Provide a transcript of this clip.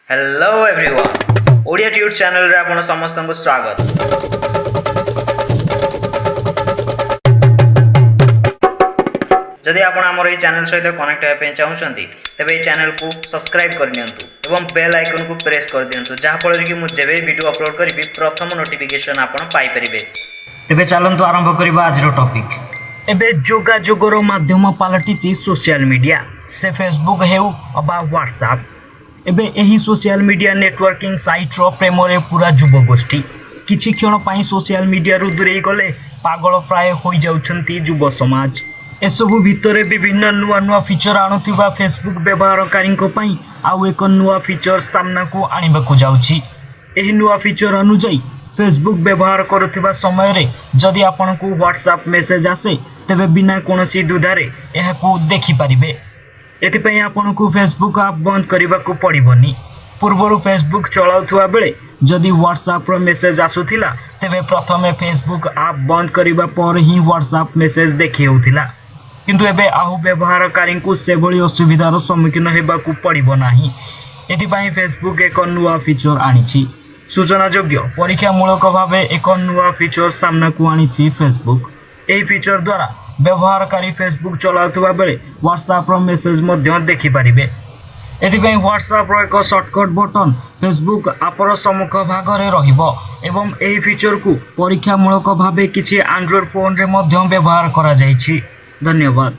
Hello everyone Odia tube channel रे आपण समस्त को स्वागत। जदि आपण हमर ए चैनल सहित कनेक्ट होय पे चाहउछंती तबे ए चैनल को सब्सक्राइब कर नियंतु एवं बेल आइकन को प्रेस कर दियंतु जहा फल कि मु जेबे वीडियो अपलोड करबी प्रथम नोटिफिकेशन आपण पाई परिबे। तबे चलंतु आरंभ करबा आज रो टॉपिक। एबे जोगाजोगर माध्यम पालटिची सोशल मीडिया से फेसबुक हेउ अबा व्हाट्सएप। एबे एही सोशल मीडिया नेटवर्किंग साइट रो प्रेमरे पूरा युवगोष्ठी किछि क्षण पाई सोशल मीडिया रु दूरे गले पागल प्राय होई जाउछंती युव समाज। एसबु भितरे विभिन्न नुआ नुआ फीचर आणुथिबा फेसबुक व्यवहारकारी पई आउ एक नुआ फीचर सामना को आनिबा को जाउछि। एही नुआ फीचर अनुसार फेसबुक व्यवहार करुथिबा समय रे जदि आपन को व्हाट्सएप मैसेज आसे तबे बिना कोनोसी दुधारे एहा को देखि परिबे। एथिपई आपन को फेसबुक ऐप बंद करबा को पड़िबनी। पूर्वरु फेसबुक चलाउथुवा बेले जदि व्हाट्सएप रो मैसेज आसुथिला तबे प्रथमे फेसबुक ऐप बंद करबा पर ही व्हाट्सएप मैसेज देखि होउथिला, किंतु एबे आहु व्यवहारकारी को सेभली असुविधार सम्मुखीन हेबा को पड़िबो नाही। एथिपई फेसबुक एक नुआ फीचर आनिछि। सूचनायोग्य परीक्षामूलक भाव एक नुआ फीचर सामना को आनिछि फेसबुक। एही फीचर द्वारा व्यवहारकारी फेसबुक चलाउथुवा बेले व्हाट्सएप रो मैसेज मध्य देखि परिबे। एथिपई व्हाट्सएप रो एक शॉर्टकट बटन फेसबुक आपर सम्मुख भाग रे रहिबो एवं एही फीचर को परीक्षामूलक भाव किछि एंड्रॉइड फोन रे मध्य व्यवहार करा जायछि। धन्यवाद।